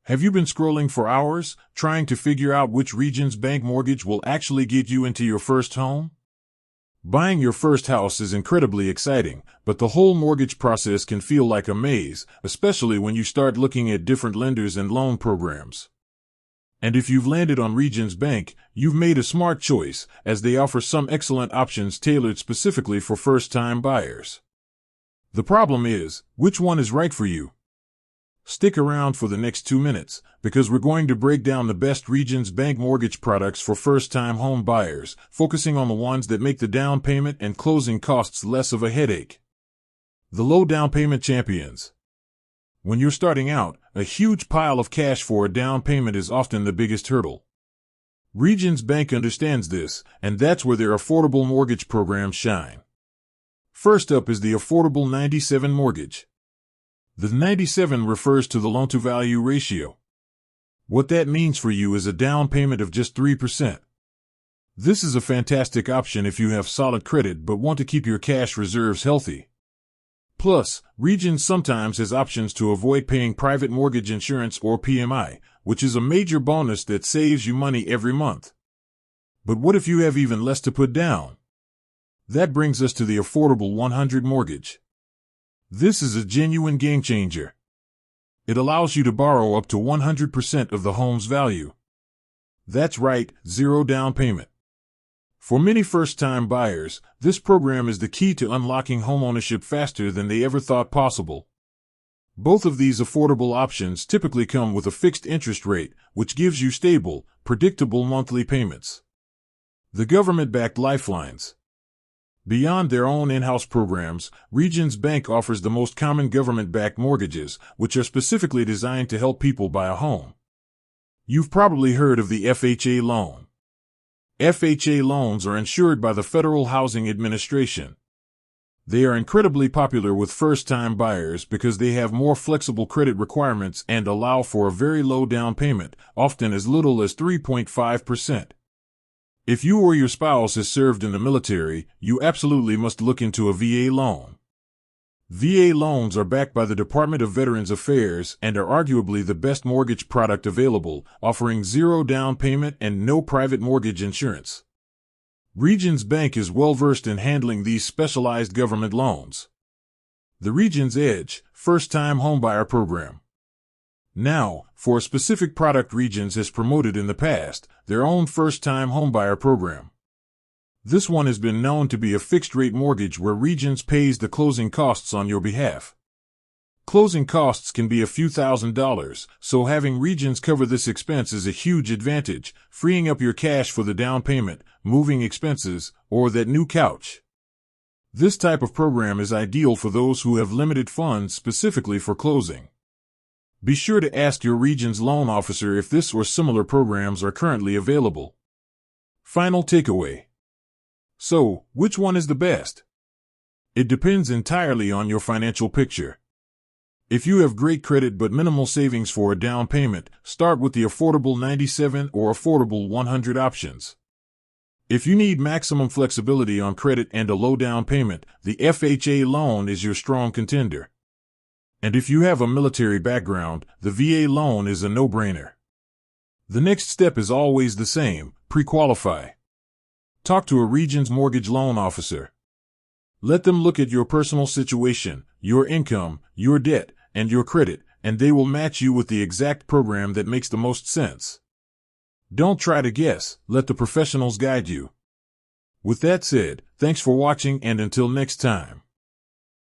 Have you been scrolling for hours, trying to figure out which Regions Bank mortgage will actually get you into your first home? Buying your first house is incredibly exciting, but the whole mortgage process can feel like a maze, especially when you start looking at different lenders and loan programs. And if you've landed on Regions Bank, you've made a smart choice, as they offer some excellent options tailored specifically for first-time buyers. The problem is, which one is right for you? Stick around for the next 2 minutes, because we're going to break down the best Regions Bank mortgage products for first-time home buyers, focusing on the ones that make the down payment and closing costs less of a headache. The low down payment champions. When you're starting out, a huge pile of cash for a down payment is often the biggest hurdle. Regions Bank understands this, and that's where their affordable mortgage programs shine. First up is the Affordable 97 Mortgage. The 97 refers to the loan-to-value ratio. What that means for you is a down payment of just 3%. This is a fantastic option if you have solid credit but want to keep your cash reserves healthy. Plus, Regions sometimes has options to avoid paying private mortgage insurance or PMI, which is a major bonus that saves you money every month. But what if you have even less to put down? That brings us to the Affordable 100 Mortgage. This is a genuine game changer. It allows you to borrow up to 100% of the home's value. That's right, zero down payment. For many first-time buyers, this program is the key to unlocking homeownership faster than they ever thought possible. Both of these affordable options typically come with a fixed interest rate, which gives you stable, predictable monthly payments. The government-backed lifelines. Beyond their own in-house programs, Regions Bank offers the most common government-backed mortgages, which are specifically designed to help people buy a home. You've probably heard of the FHA loan. FHA loans are insured by the Federal Housing Administration. They are incredibly popular with first-time buyers because they have more flexible credit requirements and allow for a very low down payment, often as little as 3.5%. If you or your spouse has served in the military, you absolutely must look into a VA loan. VA loans are backed by the Department of Veterans Affairs and are arguably the best mortgage product available, offering zero down payment and no private mortgage insurance. Regions Bank is well-versed in handling these specialized government loans. The Regions Edge, First-Time Homebuyer Program. Now, for a specific product Regions has promoted in the past, their own first-time homebuyer program. This one has been known to be a fixed-rate mortgage where Regions pays the closing costs on your behalf. Closing costs can be a few $1,000s, so having Regions cover this expense is a huge advantage, freeing up your cash for the down payment, moving expenses, or that new couch. This type of program is ideal for those who have limited funds specifically for closing. Be sure to ask your Regions loan officer if this or similar programs are currently available. Final takeaway. So, which one is the best? It depends entirely on your financial picture. If you have great credit but minimal savings for a down payment, start with the Affordable 97 or Affordable 100 options. If you need maximum flexibility on credit and a low down payment, the FHA loan is your strong contender. And if you have a military background, the VA loan is a no-brainer. The next step is always the same: pre-qualify. Talk to a Regions mortgage loan officer. Let them look at your personal situation, your income, your debt, and your credit, and they will match you with the exact program that makes the most sense. Don't try to guess, let the professionals guide you. With that said, thanks for watching, and until next time.